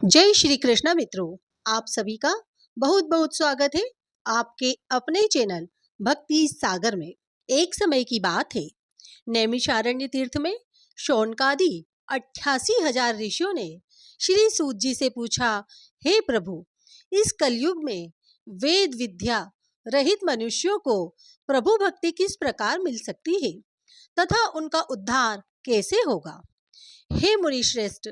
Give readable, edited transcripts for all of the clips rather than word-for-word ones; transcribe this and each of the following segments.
जय श्री कृष्ण मित्रों, आप सभी का बहुत बहुत स्वागत है आपके अपने चैनल भक्ति सागर में। एक समय की बात है, नैमिषारण्य तीर्थ में शौनकादि 88,000 ऋषियों ने श्री सूत जी से पूछा, हे प्रभु, इस कलयुग में वेद विद्या रहित मनुष्यों को प्रभु भक्ति किस प्रकार मिल सकती है तथा उनका उद्धार कैसे होगा। हे मुनि श्रेष्ठ,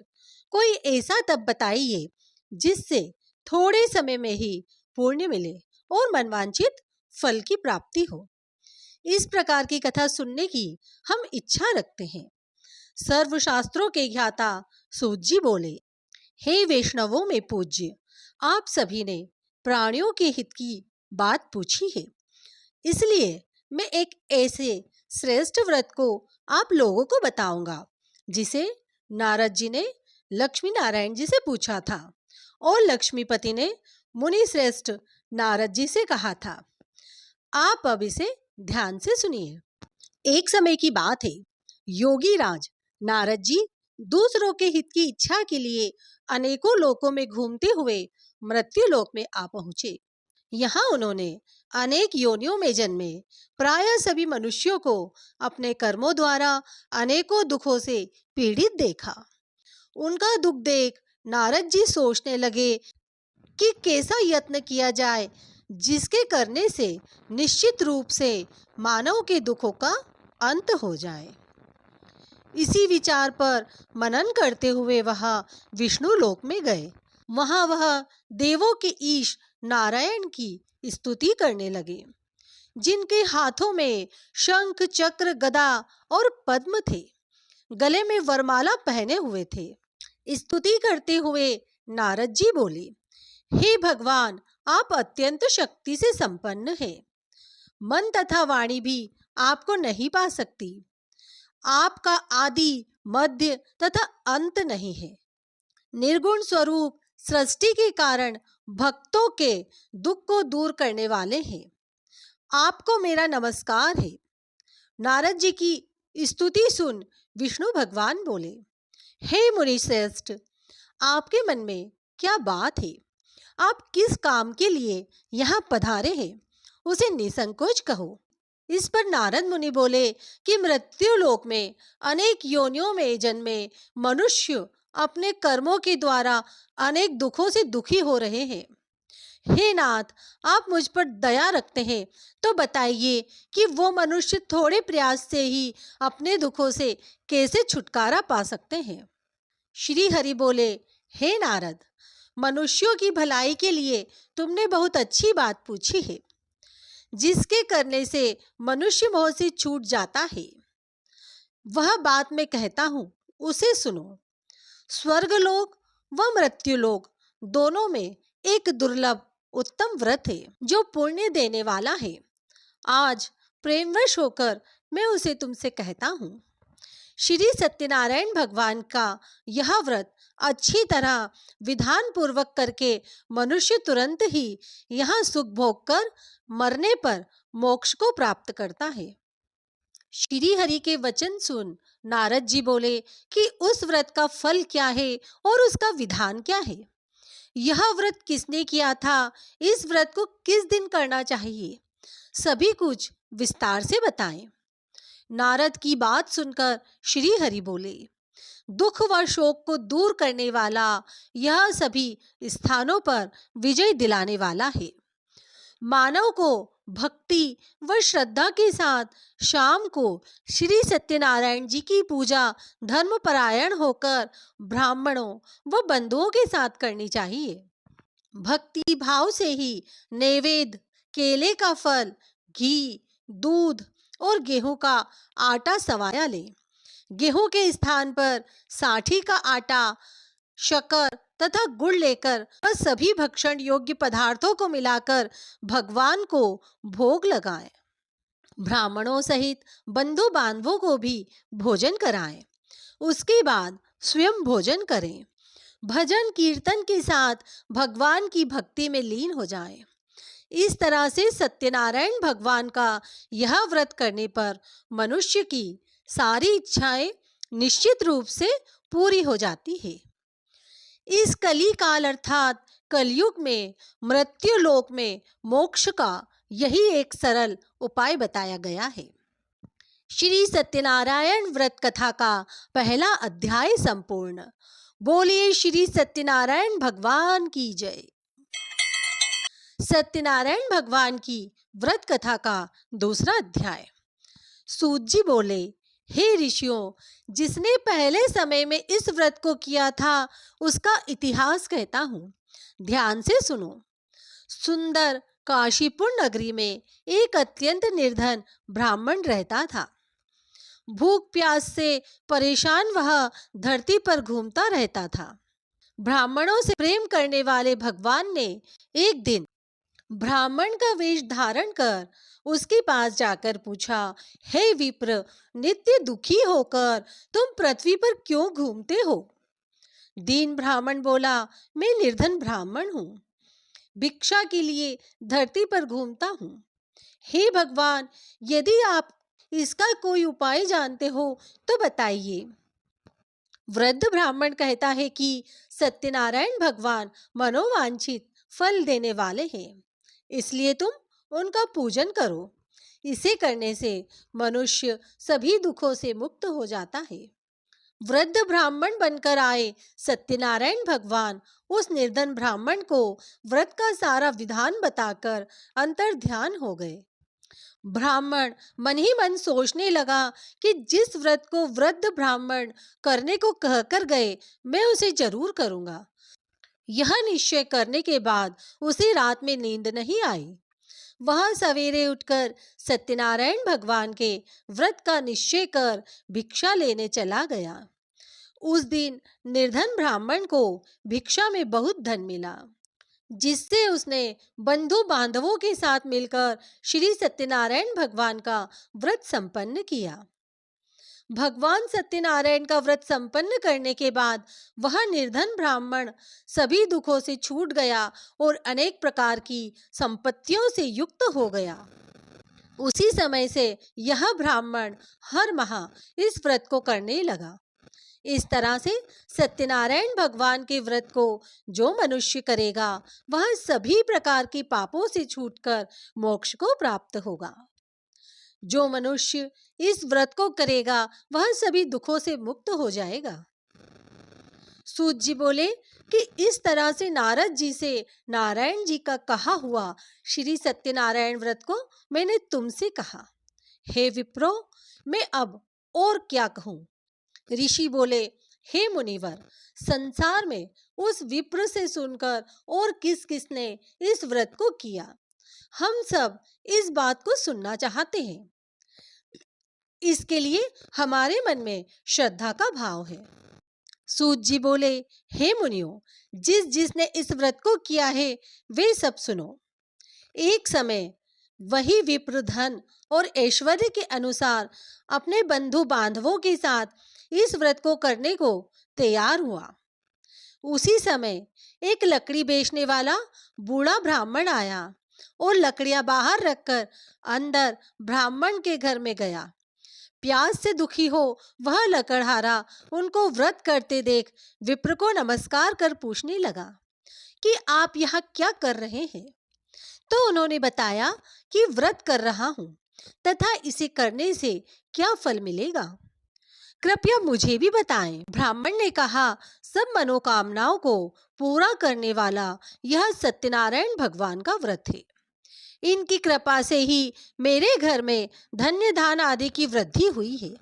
कोई ऐसा तप बताइए जिससे थोड़े समय में ही पुण्य मिले और मनवांछित फल की प्राप्ति हो। इस प्रकार की कथा सुनने की हम इच्छा रखते हैं। सर्वशास्त्रों के ज्ञाता सूत जी बोले, हे वैष्णवों में पूज्य, आप सभी ने प्राणियों के हित की बात पूछी है, इसलिए मैं एक ऐसे श्रेष्ठ व्रत को आप लोगों को बताऊंगा जिसे नारद जी ने लक्ष्मी नारायण जी से पूछा था और लक्ष्मीपति ने मुनि श्रेष्ठ नारद जी से कहा था। आप अब इसे ध्यान से सुनिए। एक समय की बात है, योगी राज नारद जी दूसरों के हित की इच्छा के लिए अनेकों लोकों में घूमते हुए मृत्यु लोक में आ पहुंचे। यहाँ उन्होंने अनेक योनियों में जन्मे प्रायः सभी मनुष्यों को अपने कर्मों द्वारा अनेकों दुखों से पीड़ित देखा। उनका दुख देख नारद जी सोचने लगे कि कैसा यत्न किया जाए जिसके करने से निश्चित रूप से मानव के दुखों का अंत हो जाए। इसी विचार पर मनन करते हुए वह विष्णु लोक में गए। वहां वह देवों के ईश नारायण की स्तुति करने लगे, जिनके हाथों में शंख चक्र गदा और पद्म थे, गले में वरमाला पहने हुए थे। स्तुति करते हुए नारद जी बोले, हे भगवान, आप अत्यंत शक्ति से संपन्न हैं। मन तथा वाणी भी आपको नहीं पा सकती। आपका आदि मध्य तथा अंत नहीं है। निर्गुण स्वरूप सृष्टि के कारण भक्तों के दुख को दूर करने वाले हैं। आपको मेरा नमस्कार है। नारद जी की स्तुति सुन विष्णु भगवान बोले, हे मुनि श्रेष्ठ, आपके मन में क्या बात है? आप किस काम के लिए यहाँ पधारे हैं, उसे निसंकोच कहो। इस पर नारद मुनि बोले कि मृत्यु लोक में अनेक योनियों में जन्मे मनुष्य अपने कर्मों के द्वारा अनेक दुखों से दुखी हो रहे हैं। हे नाथ, आप मुझ पर दया रखते हैं तो बताइए कि वो मनुष्य थोड़े प्रयास से ही अपने दुखों से कैसे छुटकारा पा सकते हैं। श्री हरि बोले, हे नारद, मनुष्यों की भलाई के लिए तुमने बहुत अच्छी बात पूछी है। जिसके करने से मनुष्य मोह से छूट जाता है, वह बात मैं कहता हूँ, उसे सुनो। स्वर्गलोक व मृत्युलोक दोनों में एक दुर्लभ उत्तम व्रत है जो पुण्य देने वाला है। आज प्रेमवश होकर मैं उसे तुमसे कहता हूँ। श्री सत्यनारायण भगवान का यह व्रत अच्छी तरह विधान पूर्वक करके मनुष्य तुरंत ही यहाँ सुख भोग कर मरने पर मोक्ष को प्राप्त करता है। श्री हरि के वचन सुन नारद जी बोले कि उस व्रत का फल क्या है और उसका विधान क्या है। यह व्रत किसने किया था, इस व्रत को किस दिन करना चाहिए, सभी कुछ विस्तार से बताएं। नारद की बात सुनकर श्री हरि बोले, दुख व शोक को दूर करने वाला यह सभी स्थानों पर विजय दिलाने वाला है। मानव को भक्ति व श्रद्धा के साथ शाम को श्री सत्यनारायण जी की पूजा धर्मपरायण होकर ब्राह्मणों व बंधुओं के साथ करनी चाहिए। भक्ति भाव से ही नैवेद्य, केले का फल, घी, दूध और गेहूं का आटा सवाया ले। गेहूं के स्थान पर साठी का आटा, शक्कर तथा गुड़ लेकर और सभी भक्षण योग्य पदार्थों को मिलाकर भगवान को भोग लगाएं। ब्राह्मणों सहित बंधु बांधवों को भी भोजन कराएं। उसके बाद स्वयं भोजन करें। भजन कीर्तन के साथ भगवान की भक्ति में लीन हो जाएं। इस तरह से सत्यनारायण भगवान का यह व्रत करने पर मनुष्य की सारी इच्छाएं निश्चित रूप से पूरी हो जाती है। इस कली काल अर्थात कलयुग में मृत्यु लोक में मोक्ष का यही एक सरल उपाय बताया गया है। श्री सत्यनारायण व्रत कथा का पहला अध्याय संपूर्ण। बोलिए श्री सत्यनारायण भगवान की जय। सत्यनारायण भगवान की व्रत कथा का दूसरा अध्याय। सूत जी बोले, हे ऋषियों, जिसने पहले समय में इस व्रत को किया था उसका इतिहास कहता हूँ, ध्यान से सुनो। सुंदर काशीपुर नगरी में एक अत्यंत निर्धन ब्राह्मण रहता था। भूख प्यास से परेशान वह धरती पर घूमता रहता था। ब्राह्मणों से प्रेम करने वाले भगवान ने एक दिन ब्राह्मण का वेश धारण कर उसके पास जाकर पूछा, हे विप्र, नित्य दुखी होकर तुम पृथ्वी पर क्यों घूमते हो? दीन ब्राह्मण बोला, मैं निर्धन ब्राह्मण हूँ, भिक्षा के लिए धरती पर घूमता हूँ। हे भगवान, यदि आप इसका कोई उपाय जानते हो तो बताइए। वृद्ध ब्राह्मण कहता है कि सत्यनारायण भगवान मनोवांछित फल देने वाले हैं, इसलिए तुम उनका पूजन करो। इसे करने से मनुष्य सभी दुखों से मुक्त हो जाता है। वृद्ध ब्राह्मण बनकर आए सत्यनारायण भगवान उस निर्धन ब्राह्मण को व्रत का सारा विधान बताकर अंतर्ध्यान हो गए। ब्राह्मण मन ही मन सोचने लगा कि जिस व्रत को वृद्ध ब्राह्मण करने को कहकर गए, मैं उसे जरूर करूंगा। यह निश्चय करने के बाद उसे रात में नींद नहीं आई। वह सवेरे उठकर सत्यनारायण भगवान के व्रत का निश्चय कर भिक्षा लेने चला गया। उस दिन निर्धन ब्राह्मण को भिक्षा में बहुत धन मिला, जिससे उसने बंधु बांधवों के साथ मिलकर श्री सत्यनारायण भगवान का व्रत संपन्न किया। भगवान सत्यनारायण का व्रत संपन्न करने के बाद वह निर्धन ब्राह्मण सभी दुखों से छूट गया और अनेक प्रकार की संपत्तियों से युक्त हो गया। उसी समय से यह ब्राह्मण हर माह इस व्रत को करने लगा। इस तरह से सत्यनारायण भगवान के व्रत को जो मनुष्य करेगा वह सभी प्रकार के पापों से छूटकर मोक्ष को प्राप्त होगा। जो मनुष्य इस व्रत को करेगा वह सभी दुखों से मुक्त हो जाएगा। सूत जी बोले कि इस तरह से नारद जी से नारायण जी का कहा हुआ श्री सत्यनारायण व्रत को मैंने तुमसे कहा। हे विप्रो, मैं अब और क्या कहूँ? ऋषि बोले, हे मुनिवर, संसार में उस विप्र से सुनकर और किस किसने इस व्रत को किया, हम सब इस बात को सुनना चाहते हैं। इसके लिए हमारे मन में श्रद्धा का भाव है। सूत जी बोले, हे मुनियों, जिसने इस व्रत को किया है वे सब सुनो। एक समय वही विप्र धन और ऐश्वर्य के अनुसार अपने बंधु बांधवों के साथ इस व्रत को करने को तैयार हुआ। उसी समय एक लकड़ी बेचने वाला बूढ़ा ब्राह्मण आया और लकड़ियां बाहर रखकर अंदर ब्राह्मण के घर में गया। प्यास से दुखी हो वह लकड़हारा उनको व्रत करते देख विप्र को नमस्कार कर पूछने लगा कि आप यहाँ क्या कर रहे हैं? तो उन्होंने बताया कि व्रत कर रहा हूँ तथा इसे करने से क्या फल मिलेगा, कृपया मुझे भी बताएं। ब्राह्मण ने कहा, सब मनोकामनाओं को पूरा करने वाला यह सत्यनारायण भगवान का व्रत है। इनकी कृपा से ही मेरे घर में धन्य धान आदि की वृद्धि हुई है।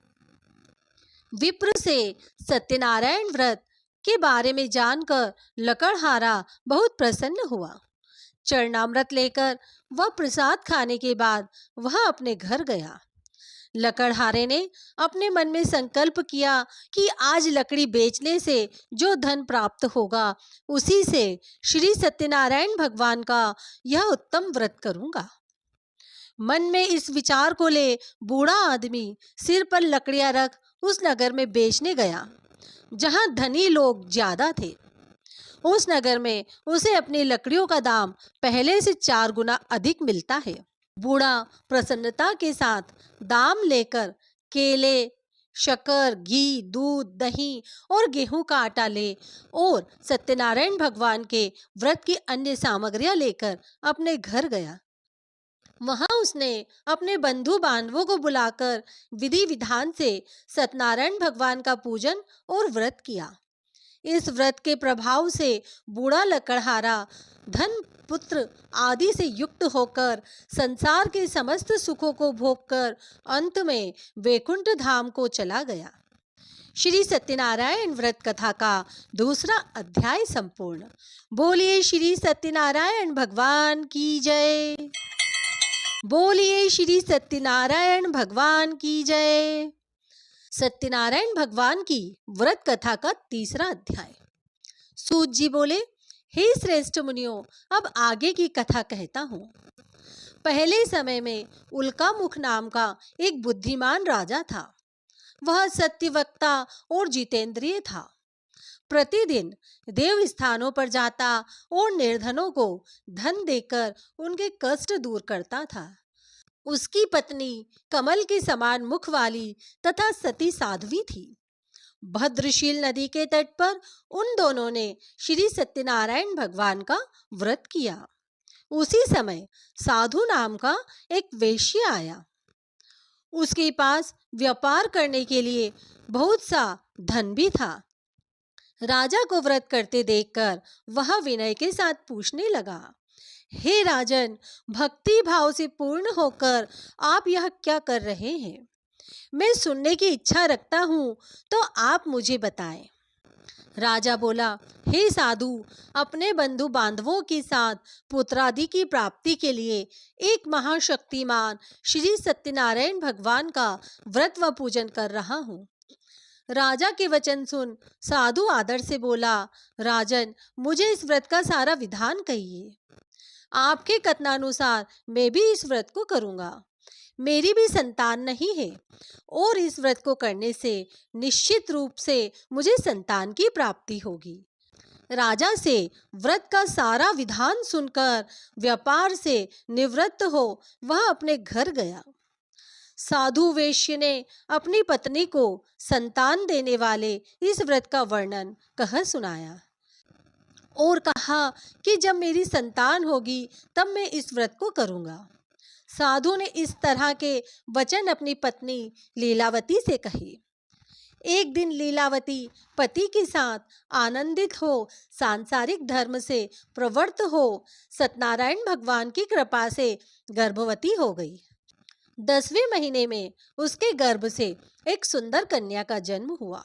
विप्र से सत्यनारायण व्रत के बारे में जानकर लकड़हारा बहुत प्रसन्न हुआ। चरणामृत लेकर वह प्रसाद खाने के बाद वह अपने घर गया। लकड़हारे ने अपने मन में संकल्प किया कि आज लकड़ी बेचने से जो धन प्राप्त होगा उसी से श्री सत्यनारायण भगवान का यह उत्तम व्रत करूंगा। मन में इस विचार को ले बूढ़ा आदमी सिर पर लकड़ियां रख उस नगर में बेचने गया जहां धनी लोग ज्यादा थे। उस नगर में उसे अपनी लकड़ियों का दाम पहले से 4 गुना अधिक मिलता है। बूढ़ा प्रसन्नता के साथ दाम लेकर केले, शक्कर, घी, दूध, दही और गेहूं का आटा ले और सत्यनारायण भगवान के व्रत की अन्य सामग्रियां लेकर अपने घर गया। वहां उसने अपने बंधु बांधवों को बुलाकर विधि विधान से सत्यनारायण भगवान का पूजन और व्रत किया। इस व्रत के प्रभाव से बूढ़ा लकड़हारा धन, पुत्र आदि से युक्त होकर संसार के समस्त सुखों को भोगकर अंत में वैकुंठ धाम को चला गया। श्री सत्यनारायण व्रत कथा का दूसरा अध्याय संपूर्ण। बोलिए श्री सत्यनारायण भगवान की जय। बोलिए श्री सत्यनारायण भगवान की जय। सत्यनारायण भगवान की व्रत कथा का तीसरा अध्याय। सूत जी बोले, हे श्रेष्ठ मुनियों, अब आगे की कथा कहता हूँ। पहले समय में उल्कामुख नाम का एक बुद्धिमान राजा था। वह सत्यवक्ता और जितेंद्रिय था। प्रतिदिन देव स्थानों पर जाता और निर्धनों को धन देकर उनके कष्ट दूर करता था। उसकी पत्नी कमल के समान मुख वाली तथा सती साध्वी थी। भद्रशील नदी के तट पर उन दोनों ने श्री सत्यनारायण भगवान का व्रत किया। उसी समय साधु नाम का एक वेश्या आया। उसके पास व्यापार करने के लिए बहुत सा धन भी था। राजा को व्रत करते देखकर वह विनय के साथ पूछने लगा, हे राजन, भक्ति भाव से पूर्ण होकर आप यह क्या कर रहे हैं? मैं सुनने की इच्छा रखता हूँ, तो आप मुझे बताएं। राजा बोला, हे साधु, अपने बंधु बांधवों के साथ पुत्रादि की प्राप्ति के लिए एक महाशक्तिमान श्री सत्यनारायण भगवान का व्रत व पूजन कर रहा हूँ। राजा के वचन सुन साधु आदर से बोला, राजन, मुझे इस व्रत का सारा विधान कहिए। आपके कथनानुसार मैं भी इस व्रत को करूंगा। मेरी भी संतान नहीं है और इस व्रत को करने से निश्चित रूप से मुझे संतान की प्राप्ति होगी। राजा से व्रत का सारा विधान सुनकर व्यापार से निवृत्त हो वह अपने घर गया। साधु वेश्य ने अपनी पत्नी को संतान देने वाले इस व्रत का वर्णन कह सुनाया और कहा कि जब मेरी संतान होगी तब मैं इस व्रत को करूंगा। साधु ने इस तरह के वचन अपनी पत्नी लीलावती से कहे। एक दिन लीलावती पति के साथ आनंदित हो सांसारिक धर्म से प्रवृत्त हो सत्यनारायण भगवान की कृपा से गर्भवती हो गई। 10वें महीने में उसके गर्भ से एक सुंदर कन्या का जन्म हुआ।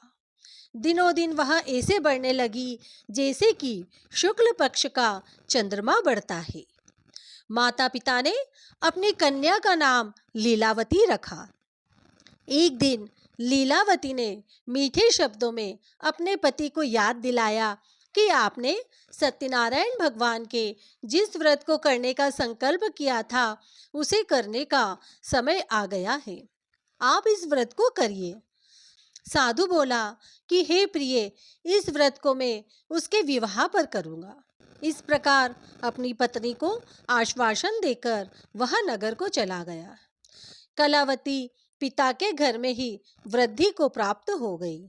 दिनों दिन वह ऐसे बढ़ने लगी जैसे कि शुक्ल पक्ष का चंद्रमा बढ़ता है। माता पिता ने अपनी कन्या का नाम लीलावती रखा। एक दिन लीलावती ने मीठे शब्दों में अपने पति को याद दिलाया कि आपने सत्यनारायण भगवान के जिस व्रत को करने का संकल्प किया था उसे करने का समय आ गया है। आप इस व्रत को करिए। साधु बोला कि हे प्रिय, इस व्रत को मैं उसके विवाह पर करूंगा। इस प्रकार अपनी पत्नी को आश्वासन देकर वह नगर को चला गया। कलावती पिता के घर में ही वृद्धि को प्राप्त हो गई।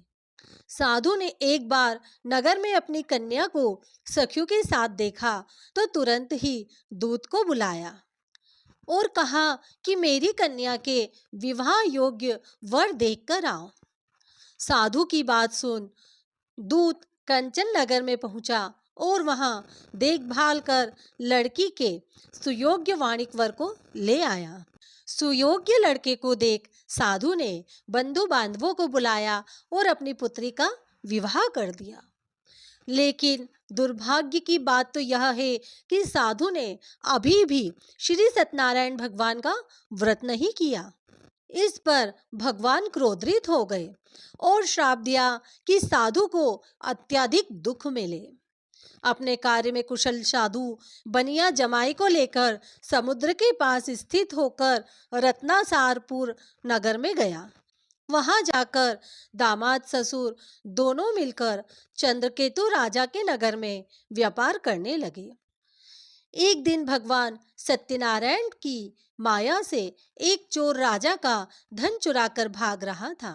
साधु ने एक बार नगर में अपनी कन्या को सखियों के साथ देखा तो तुरंत ही दूत को बुलाया और कहा कि मेरी कन्या के विवाह योग्य वर देखकर आओ। साधु की बात सुन दूत कंचन नगर में पहुंचा और वहां देखभाल कर लड़की के सुयोग्य वाणिक वर को ले आया। सुयोग्य लड़के को देख साधु ने बंधु बांधवों को बुलाया और अपनी पुत्री का विवाह कर दिया। लेकिन दुर्भाग्य की बात तो यह है कि साधु ने अभी भी श्री सत्यनारायण भगवान का व्रत नहीं किया। इस पर भगवान क्रोधित हो गए और श्राप दिया कि साधु को अत्यधिक दुख मिले। अपने कार्य में कुशल साधु बनिया जमाई को लेकर समुद्र के पास स्थित होकर रत्नासारपुर नगर में गया। वहां जाकर दामाद ससुर दोनों मिलकर चंद्रकेतु राजा के नगर में व्यापार करने लगे। एक दिन भगवान सत्यनारायण की माया से एक चोर राजा का धन चुराकर भाग रहा था।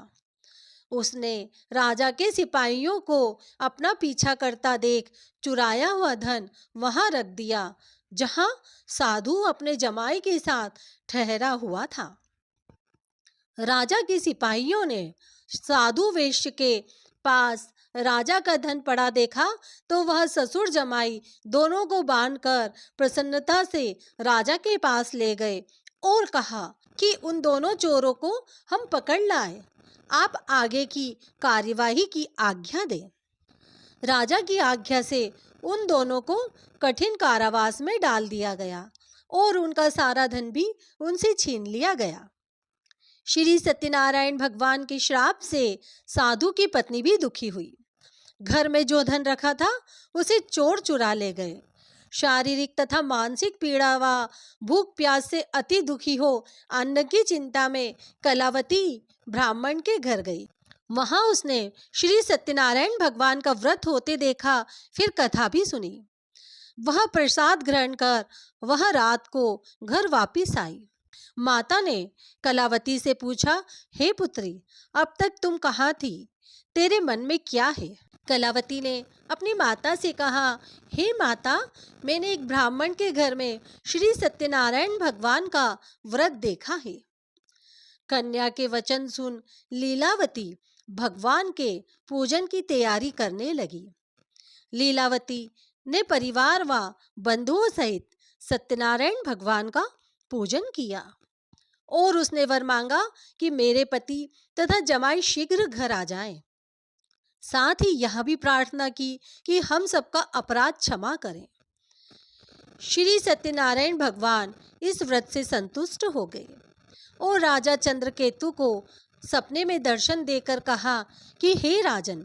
उसने राजा के सिपाहियों को अपना पीछा करता देख चुराया हुआ धन वहां रख दिया जहां साधु अपने जमाई के साथ ठहरा हुआ था। राजा के सिपाहियों ने साधु वेश्य के पास राजा का धन पड़ा देखा तो वह ससुर जमाई दोनों को बांधकर प्रसन्नता से राजा के पास ले गए और कहा कि उन दोनों चोरों को हम पकड़ लाए, आप आगे की कार्यवाही की आज्ञा दें। राजा की आज्ञा से उन दोनों को कठिन कारावास में डाल दिया गया और उनका सारा धन भी उनसे छीन लिया गया। श्री सत्यनारायण भगवान के श्राप से साधु की पत्नी भी दुखी हुई। घर में जो धन रखा था उसे चोर चुरा ले गए। शारीरिक तथा मानसिक पीड़ा व भूख प्यास से अति दुखी हो अन्न की चिंता में कलावती ब्राह्मण के घर गई। वहां उसने श्री सत्यनारायण भगवान का व्रत होते देखा, फिर कथा भी सुनी। वह प्रसाद ग्रहण कर वह रात को घर वापिस आई। माता ने कलावती से पूछा, हे पुत्री, अब तक तुम कहाँ थी? तेरे मन में क्या है? कलावती ने अपनी माता से कहा, हे माता, मैंने एक ब्राह्मण के घर में श्री सत्यनारायण भगवान का व्रत देखा है। कन्या के वचन सुन लीलावती भगवान के पूजन की तैयारी करने लगी। लीलावती ने परिवार व बंधुओं सहित सत्यनारायण भगवान का पूजन किया और उसने वर मांगा कि मेरे पति तथा जमाई शीघ्र घर आ जाएं। साथ ही यह भी प्रार्थना की कि हम सबका अपराध क्षमा करें। श्री सत्यनारायण भगवान इस व्रत से संतुष्ट हो गए और राजा चंद्रकेतु को सपने में दर्शन देकर कहा कि हे राजन,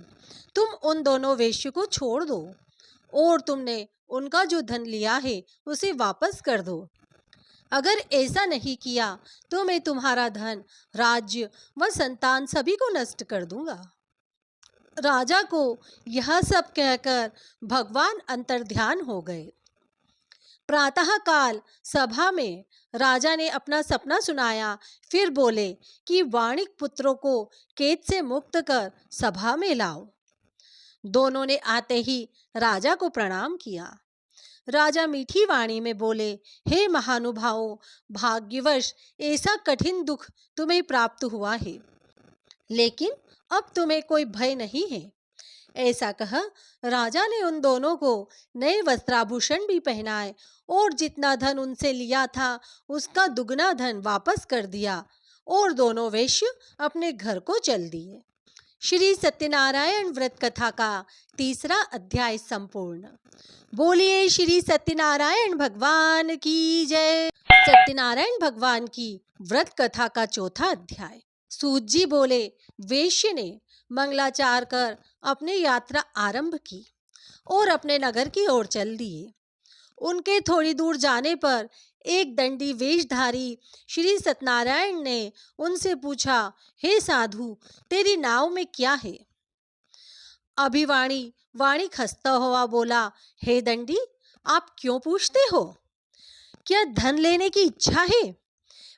तुम उन दोनों वेश्य को छोड़ दो और तुमने उनका जो धन लिया है उसे वापस कर दो। अगर ऐसा नहीं किया तो मैं तुम्हारा धन, राज्य व संतान सभी को नष्ट कर दूंगा। राजा को यह सब कहकर भगवान अंतर्ध्यान हो गए। प्रातःकाल सभा में राजा ने अपना सपना सुनाया, फिर बोले कि वाणिक पुत्रों को कैद से मुक्त कर सभा में लाओ। दोनों ने आते ही राजा को प्रणाम किया। राजा मीठी वाणी में बोले, हे महानुभावों, भाग्यवश ऐसा कठिन दुख तुम्हें प्राप्त हुआ है, लेकिन अब तुम्हें कोई भय नहीं है। ऐसा कह राजा ने उन दोनों को नए वस्त्राभूषण भी पहनाए और जितना धन उनसे लिया था उसका दुगना धन वापस कर दिया और दोनों वेश्य अपने घर को चल दिए। श्री सत्यनारायण व्रत कथा का तीसरा अध्याय संपूर्ण। बोलिए श्री सत्यनारायण भगवान की जय। सत्यनारायण भगवान की व्रत कथा का चौथा अध्याय। सूत जी बोले, वेश्य ने मंगलाचार कर अपनी यात्रा आरंभ की और अपने नगर की ओर चल दिए। उनके थोड़ी दूर जाने पर एक दंडी वेशधारी श्री सत्यनारायण ने उनसे पूछा, हे साधु, तेरी नाव में क्या है? अभिवाणी वाणिक हंसता हुआ बोला, हे दंडी, आप क्यों पूछते हो? क्या धन लेने की इच्छा है?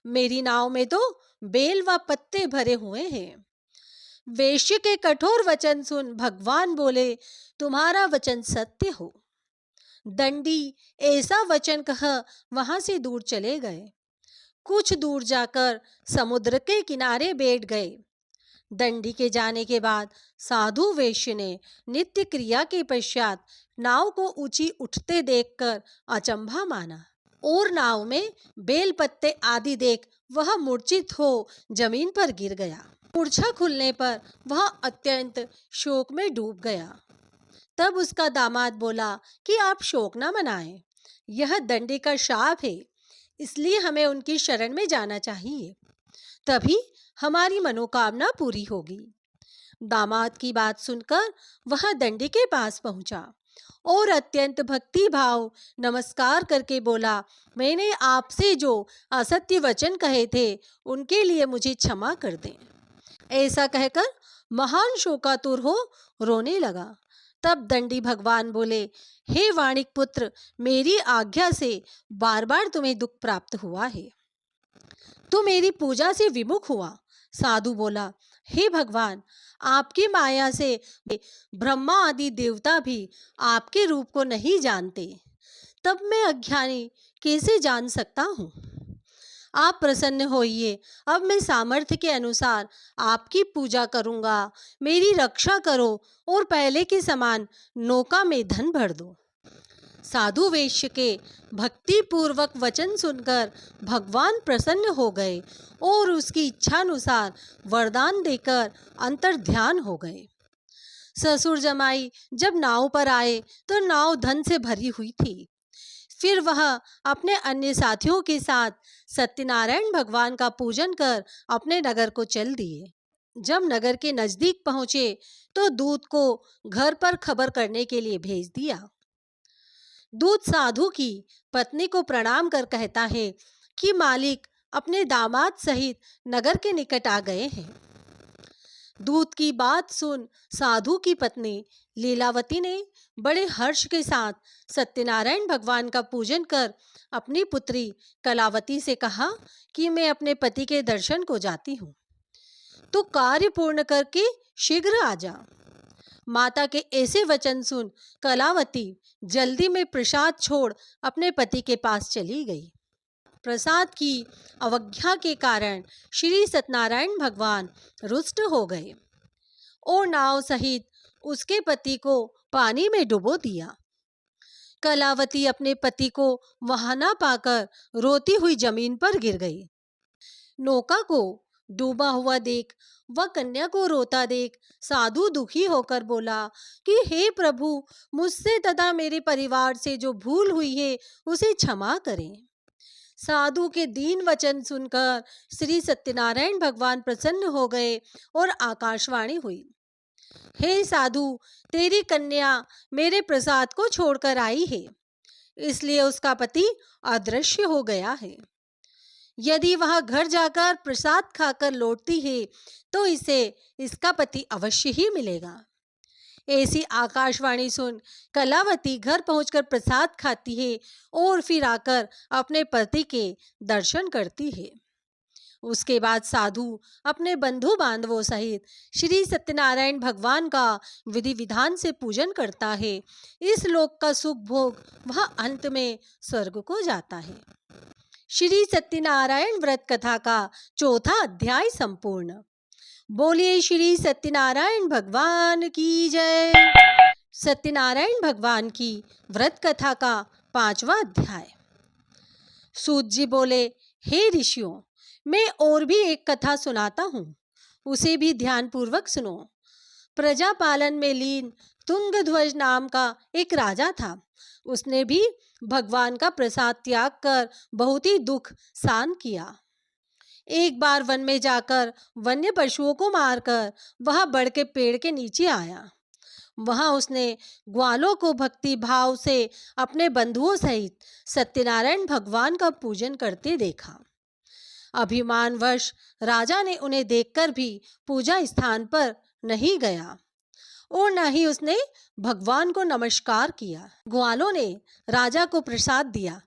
मेरी नाव में तो बेल व पत्ते भरे हुए हैं। वेश्य के कठोर वचन सुन भगवान बोले, तुम्हारा वचन सत्य हो। दंडी ऐसा वचन कह वहां से दूर चले गए। कुछ दूर जाकर समुद्र के किनारे बैठ गए। दंडी के जाने के बाद साधु वेश्य ने नित्य क्रिया के पश्चात नाव को ऊंची उठते देखकर अचंभा माना और नाव में बेल पत्ते आदि देख वह मूर्छित हो जमीन पर गिर गया। मूर्छा खुलने पर वह अत्यंत शोक में डूब गया। तब उसका दामाद बोला कि आप शोक न मनाएं, यह दंडी का शाप है, इसलिए हमें उनकी शरण में जाना चाहिए, तभी हमारी मनोकामना पूरी होगी। दामाद की बात सुनकर वह दंडी के पास पहुंचा और अत्यंत भक्ति भाव नमस्कार करके बोला, मैंने आपसे जो असत्य वचन कहे थे उनके लिए मुझे क्षमा कर दें। ऐसा कहकर महान शोकातुर हो रोने लगा। तब दंडी भगवान बोले, हे वाणिक पुत्र, मेरी आज्ञा से बार बार तुम्हें दुख प्राप्त हुआ है। तू मेरी पूजा से विमुख हुआ। साधु बोला, हे भगवान, आपकी माया से ब्रह्मा आदि देवता भी आपके रूप को नहीं जानते, तब मैं अज्ञानी कैसे जान सकता हूँ? आप प्रसन्न होइए, अब मैं सामर्थ्य के अनुसार आपकी पूजा करूँगा। मेरी रक्षा करो और पहले के समान नौका में धन भर दो। साधु वैश्य के भक्ति पूर्वक वचन सुनकर भगवान प्रसन्न हो गए और उसकी इच्छानुसार वरदान देकर अंतर्ध्यान हो गए। ससुर जमाई जब नाव पर आए तो नाव धन से भरी हुई थी। फिर वह अपने अन्य साथियों के साथ सत्यनारायण भगवान का पूजन कर अपने नगर को चल दिए। जब नगर के नजदीक पहुंचे तो दूत को घर पर खबर करने के लिए भेज दिया। दूत साधु की पत्नी को प्रणाम कर कहता है कि मालिक अपने दामाद सहित नगर के निकट आ गए हैं। दूत की बात सुन साधु की पत्नी लीलावती ने बड़े हर्ष के साथ सत्यनारायण भगवान का पूजन कर अपनी पुत्री कलावती से कहा कि मैं अपने पति के दर्शन को जाती हूँ, तो कार्य पूर्ण करके शीघ्र आ जा। माता के ऐसे वचन सुन कलावती जल्दी में प्रसाद छोड़ अपने पति के पास चली गई। प्रसाद की अवज्ञा के कारण श्री सत्यनारायण भगवान रुष्ट हो गए और नाव सहित उसके पति को पानी में डुबो दिया। कलावती अपने पति को वहां ना पाकर रोती हुई जमीन पर गिर गई। नौका को डूबा हुआ देख वह कन्या को रोता देख साधु दुखी होकर बोला कि हे प्रभु, मुझसे तथा मेरे परिवार से जो भूल हुई है उसे क्षमा करें। साधु के दीन वचन सुनकर श्री सत्यनारायण भगवान प्रसन्न हो गए और आकाशवाणी हुई, हे साधु, तेरी कन्या मेरे प्रसाद को छोड़कर आई है, इसलिए उसका पति अदृश्य हो गया है। यदि वह घर जाकर प्रसाद खाकर लौटती है तो इसे इसका पति अवश्य ही मिलेगा। ऐसी आकाशवाणी सुन कलावती घर पहुंचकर प्रसाद खाती है और फिर आकर अपने पति के दर्शन करती है। उसके बाद साधु अपने बंधु बांधवों सहित श्री सत्यनारायण भगवान का विधि विधान से पूजन करता है। इस लोक का सुख भोग वह अंत में स्वर्ग को जाता है। श्री सत्यनारायण व्रत कथा का चौथा अध्याय संपूर्ण। बोलिए श्री सत्यनारायण भगवान की जय। सत्यनारायण भगवान की व्रत कथा का 5वां अध्याय। सूत जी बोले, हे ऋषियों, मैं और भी एक कथा सुनाता हूँ, उसे भी ध्यान पूर्वक सुनो। प्रजा पालन में लीन तुंगध्वज नाम का एक राजा था। उसने भी भगवान का प्रसाद त्याग कर बहुत ही दुख सहन किया। एक बार वन में जाकर वन्य पशुओं को मारकर वह बड़ के पेड़ के नीचे आया। वहां उसने ग्वालों को भक्ति भाव से अपने बंधुओं सहित सत्यनारायण भगवान का पूजन करते देखा। अभिमानवश राजा ने उन्हें देखकर भी पूजा स्थान पर नहीं गया और न ही उसने भगवान को नमस्कार किया। ग्वालों ने राजा को प्रसाद दिया,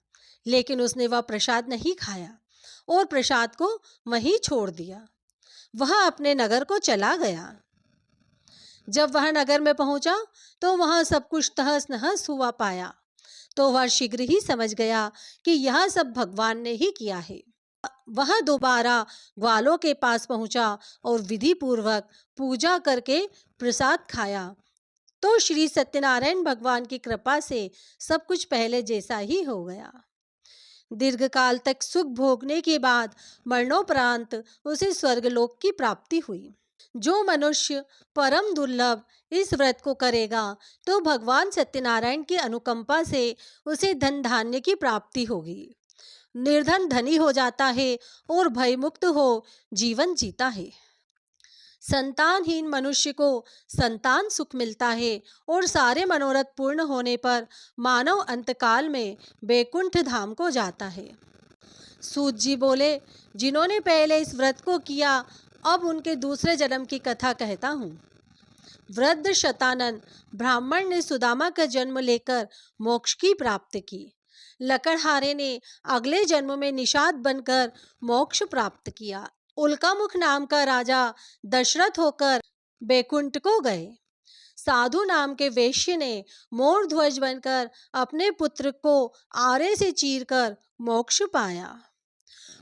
लेकिन उसने वह प्रसाद नहीं खाया और प्रसाद को वहीं छोड़ दिया। वह अपने नगर को चला गया। जब वह नगर में पहुंचा तो वहां सब कुछ तहस नहस हुआ पाया, तो वह शीघ्र ही समझ गया कि यह सब भगवान ने ही किया है। वह दोबारा ग्वालों के पास पहुंचा और विधि पूर्वक पूजा करके प्रसाद खाया, तो श्री सत्यनारायण भगवान की कृपा से सब कुछ पहले जैसा ही हो गया। दीर्घकाल तक सुख भोगने के बाद मरणोपरांत उसे स्वर्गलोक की प्राप्ति हुई। जो मनुष्य परम दुर्लभ इस व्रत को करेगा तो भगवान सत्यनारायण की अनुकंपा से उसे धन धान्य की प्राप्ति होगी। निर्धन धनी हो जाता है और भयमुक्त हो जीवन जीता है। संतानहीन मनुष्य को संतान सुख मिलता है और सारे मनोरथ पूर्ण होने पर मानव अंतकाल में बैकुंठ धाम को जाता है। सूत जी बोले, जिन्होंने पहले इस व्रत को किया, अब उनके दूसरे जन्म की कथा कहता हूँ। वृद्ध शतानन ब्राह्मण ने सुदामा का जन्म लेकर मोक्ष की प्राप्ति की। लकड़हारे ने अगले जन्म में निषाद बनकर मोक्ष प्राप्त किया। उल्कामुख नाम का राजा दशरथ होकर बैकुंठ को गए। साधु नाम के वैश्य ने मोर ध्वज बनकर अपने पुत्र को आरे से चीरकर मोक्ष पाया।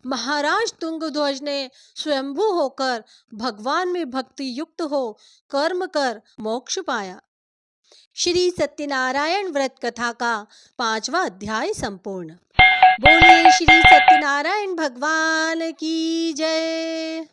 महाराज तुंगध्वज ने स्वयंभू होकर भगवान में भक्ति युक्त हो कर्म कर मोक्ष पाया। श्री सत्यनारायण व्रत कथा का 5वां अध्याय संपूर्ण। बोलिए श्री सत्यनारायण भगवान की जय।